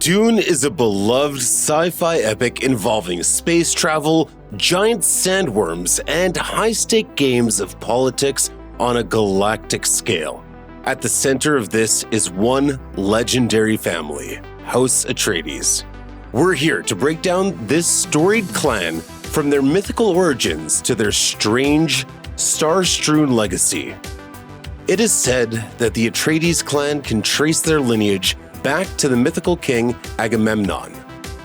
Dune is a beloved sci-fi epic involving space travel, giant sandworms, and high-stake games of politics on a galactic scale. At the center of this is one legendary family, House Atreides. We're here to break down this storied clan from their mythical origins to their strange, star-strewn legacy. It is said that the Atreides clan can trace their lineage back to the mythical king Agamemnon,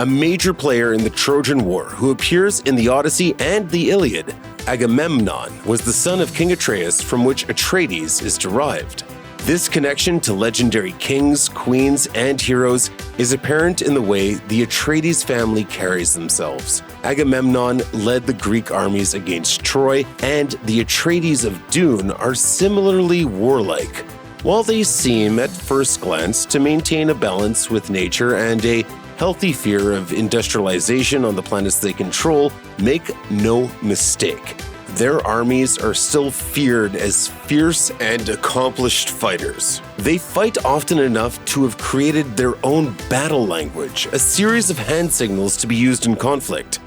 a major player in the Trojan War who appears in the Odyssey and the Iliad. Agamemnon was the son of King Atreus, from which Atreides is derived. This connection to legendary kings, queens, and heroes is apparent in the way the Atreides family carries themselves. Agamemnon led the Greek armies against Troy, and the Atreides of Dune are similarly warlike. While they seem, at first glance, to maintain a balance with nature and a healthy fear of industrialization on the planets they control, make no mistake. Their armies are still feared as fierce and accomplished fighters. They fight often enough to have created their own battle language, a series of hand signals to be used in conflict.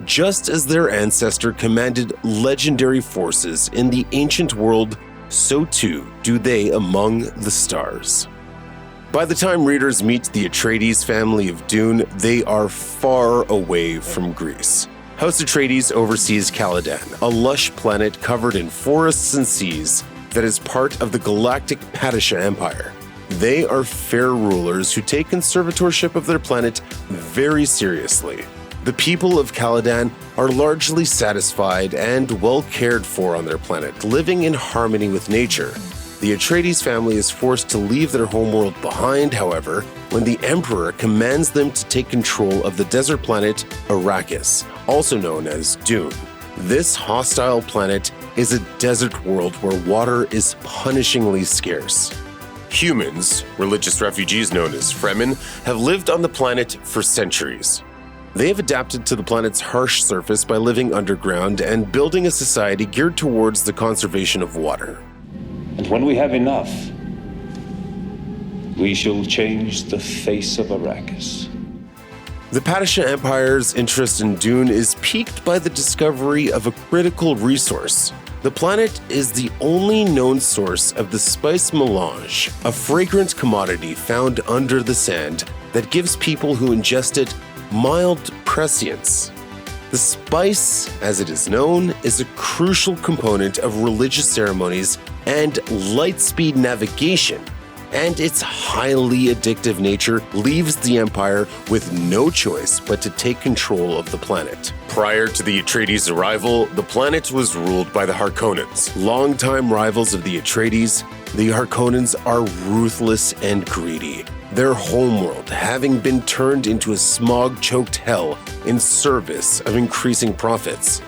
Just as their ancestor commanded legendary forces in the ancient world, so too do they among the stars. By the time readers meet the Atreides family of Dune, they are far away from Greece. House Atreides oversees Caladan, a lush planet covered in forests and seas that is part of the galactic Padishah Empire. They are fair rulers who take conservatorship of their planet very seriously. The people of Caladan are largely satisfied and well cared for on their planet, living in harmony with nature. The Atreides family is forced to leave their homeworld behind, however, when the Emperor commands them to take control of the desert planet Arrakis, also known as Dune. This hostile planet is a desert world where water is punishingly scarce. Humans, religious refugees known as Fremen, have lived on the planet for centuries. They have adapted to the planet's harsh surface by living underground and building a society geared towards the conservation of water. And when we have enough, we shall change the face of Arrakis. The Padishah Empire's interest in Dune is piqued by the discovery of a critical resource. The planet is the only known source of the spice melange, a fragrant commodity found under the sand that gives people who ingest it mild prescience. The spice, as it is known, is a crucial component of religious ceremonies and light-speed navigation, and its highly addictive nature leaves the Empire with no choice but to take control of the planet. Prior to the Atreides' arrival, the planet was ruled by the Harkonnens. Longtime rivals of the Atreides, the Harkonnens are ruthless and greedy, their homeworld having been turned into a smog-choked hell in service of increasing profits.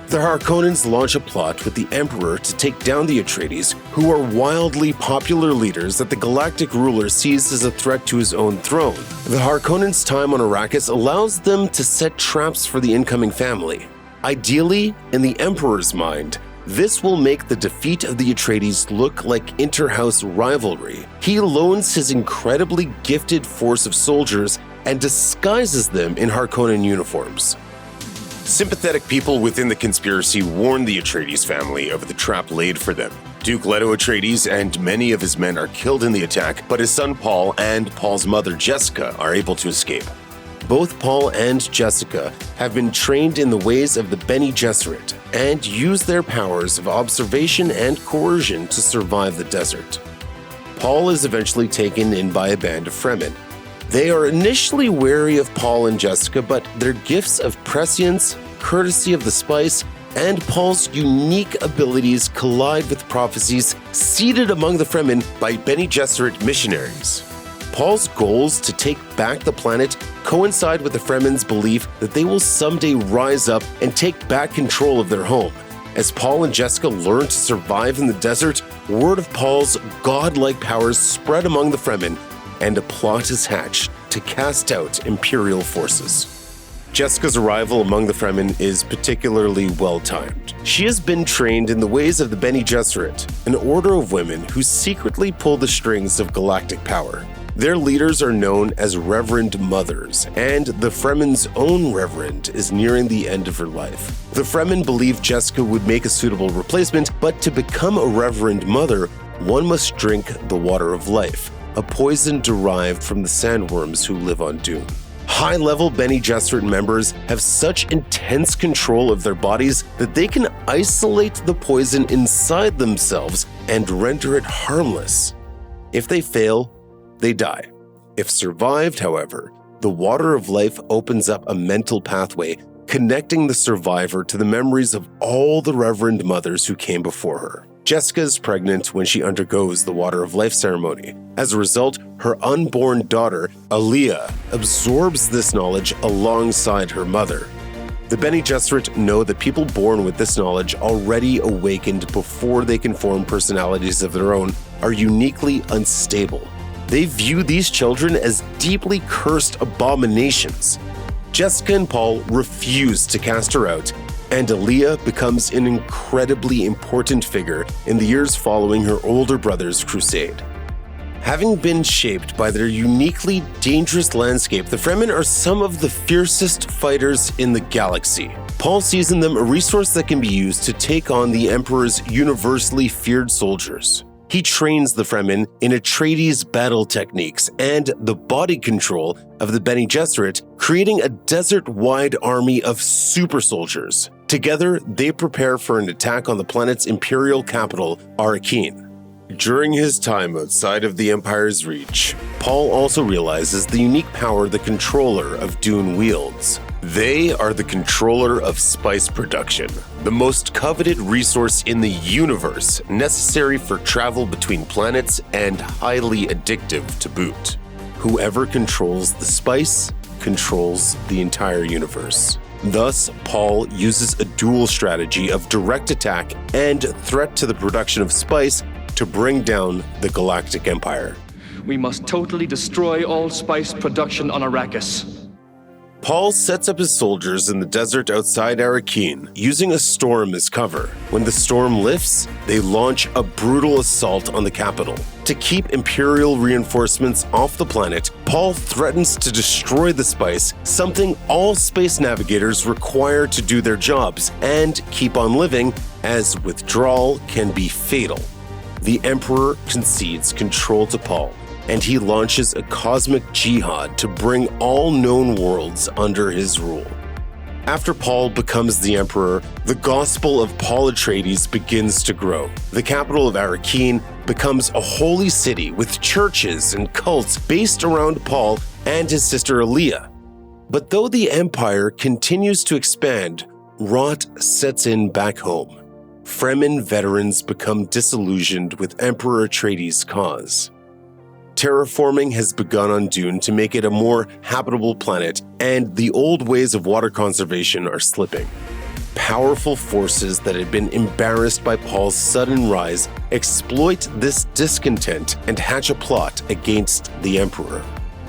The Harkonnens launch a plot with the Emperor to take down the Atreides, who are wildly popular leaders that the galactic ruler sees as a threat to his own throne. The Harkonnens' time on Arrakis allows them to set traps for the incoming family. Ideally, in the Emperor's mind, this will make the defeat of the Atreides look like inter-house rivalry. He loans his incredibly gifted force of soldiers and disguises them in Harkonnen uniforms. Sympathetic people within the conspiracy warn the Atreides family of the trap laid for them. Duke Leto Atreides and many of his men are killed in the attack, but his son Paul and Paul's mother Jessica are able to escape. Both Paul and Jessica have been trained in the ways of the Bene Gesserit and use their powers of observation and coercion to survive the desert. Paul is eventually taken in by a band of Fremen. They are initially wary of Paul and Jessica, but their gifts of prescience, courtesy of the spice, and Paul's unique abilities collide with prophecies seeded among the Fremen by Bene Gesserit missionaries. Paul's goals to take back the planet coincide with the Fremen's belief that they will someday rise up and take back control of their home. As Paul and Jessica learn to survive in the desert, word of Paul's godlike powers spread among the Fremen, and a plot is hatched to cast out Imperial forces. Jessica's arrival among the Fremen is particularly well-timed. She has been trained in the ways of the Bene Gesserit, an order of women who secretly pull the strings of galactic power. Their leaders are known as Reverend Mothers, and the Fremen's own Reverend is nearing the end of her life. The Fremen believe Jessica would make a suitable replacement, but to become a Reverend Mother, one must drink the Water of Life, a poison derived from the sandworms who live on Dune. High-level Bene Gesserit members have such intense control of their bodies that they can isolate the poison inside themselves and render it harmless. If they fail, they die. If survived, however, the Water of Life opens up a mental pathway connecting the survivor to the memories of all the Reverend Mothers who came before her. Jessica is pregnant when she undergoes the Water of Life ceremony. As a result, her unborn daughter, Alia, absorbs this knowledge alongside her mother. The Bene Gesserit know that people born with this knowledge, already awakened before they can form personalities of their own, are uniquely unstable. They view these children as deeply cursed abominations. Jessica and Paul refuse to cast her out, and Alia becomes an incredibly important figure in the years following her older brother's crusade. Having been shaped by their uniquely dangerous landscape, the Fremen are some of the fiercest fighters in the galaxy. Paul sees in them a resource that can be used to take on the Emperor's universally feared soldiers. He trains the Fremen in Atreides battle techniques and the body control of the Bene Gesserit, creating a desert-wide army of super soldiers. Together, they prepare for an attack on the planet's imperial capital, Arrakis. During his time outside of the Empire's reach, Paul also realizes the unique power the controller of Dune wields. They are the controller of spice production, the most coveted resource in the universe, necessary for travel between planets and highly addictive to boot. Whoever controls the spice controls the entire universe. Thus, Paul uses a dual strategy of direct attack and threat to the production of spice to bring down the Galactic Empire. We must totally destroy all spice production on Arrakis. Paul sets up his soldiers in the desert outside Arrakis, using a storm as cover. When the storm lifts, they launch a brutal assault on the capital. To keep Imperial reinforcements off the planet, Paul threatens to destroy the spice, something all space navigators require to do their jobs and keep on living, as withdrawal can be fatal. The Emperor concedes control to Paul, and he launches a cosmic jihad to bring all known worlds under his rule. After Paul becomes the Emperor, the gospel of Paul Atreides begins to grow. The capital of Arrakis becomes a holy city with churches and cults based around Paul and his sister Alia. But though the Empire continues to expand, rot sets in back home. Fremen veterans become disillusioned with Emperor Atreides' cause. Terraforming has begun on Dune to make it a more habitable planet, and the old ways of water conservation are slipping. Powerful forces that had been embarrassed by Paul's sudden rise exploit this discontent and hatch a plot against the Emperor.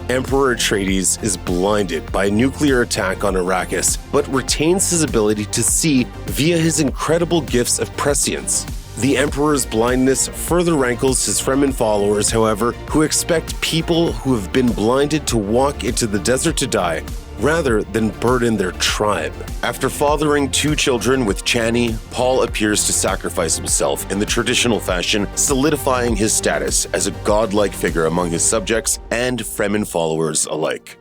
Emperor Atreides is blinded by a nuclear attack on Arrakis, but retains his ability to see via his incredible gifts of prescience. The Emperor's blindness further rankles his Fremen followers, however, who expect people who have been blinded to walk into the desert to die, rather than burden their tribe. After fathering 2 children with Chani, Paul appears to sacrifice himself in the traditional fashion, solidifying his status as a godlike figure among his subjects and Fremen followers alike.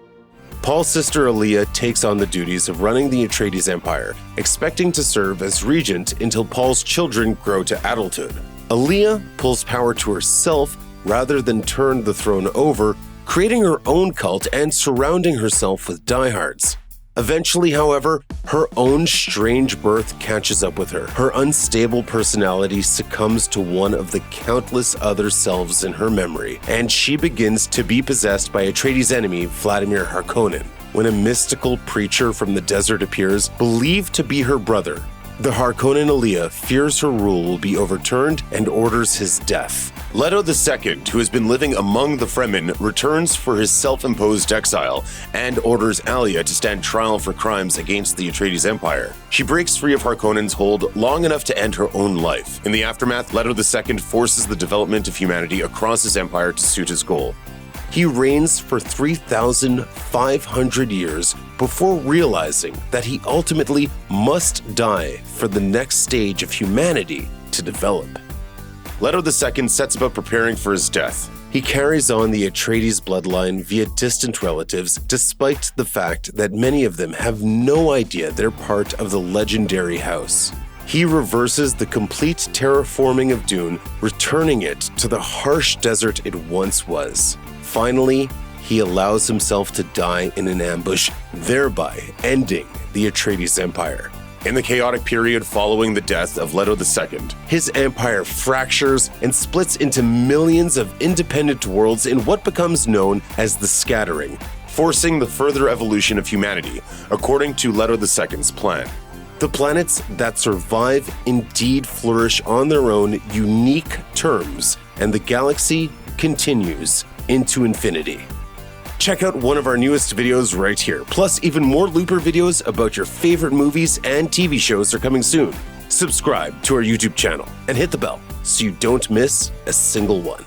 Paul's sister Alia takes on the duties of running the Atreides Empire, expecting to serve as regent until Paul's children grow to adulthood. Alia pulls power to herself rather than turn the throne over, creating her own cult and surrounding herself with diehards. Eventually, however, her own strange birth catches up with her. Her unstable personality succumbs to one of the countless other selves in her memory, and she begins to be possessed by Atreides' enemy, Vladimir Harkonnen. When a mystical preacher from the desert appears, believed to be her brother, the Harkonnen Alia fears her rule will be overturned and orders his death. Leto II, who has been living among the Fremen, returns for his self-imposed exile and orders Alia to stand trial for crimes against the Atreides Empire. She breaks free of Harkonnen's hold long enough to end her own life. In the aftermath, Leto II forces the development of humanity across his empire to suit his goal. He reigns for 3,500 years before realizing that he ultimately must die for the next stage of humanity to develop. Leto II sets about preparing for his death. He carries on the Atreides bloodline via distant relatives, despite the fact that many of them have no idea they're part of the legendary house. He reverses the complete terraforming of Dune, returning it to the harsh desert it once was. Finally, he allows himself to die in an ambush, thereby ending the Atreides Empire. In the chaotic period following the death of Leto II, his empire fractures and splits into millions of independent worlds in what becomes known as the Scattering, forcing the further evolution of humanity, according to Leto II's plan. The planets that survive indeed flourish on their own unique terms, and the galaxy continues into infinity. Check out one of our newest videos right here. Plus, even more Looper videos about your favorite movies and TV shows are coming soon. Subscribe to our YouTube channel and hit the bell so you don't miss a single one.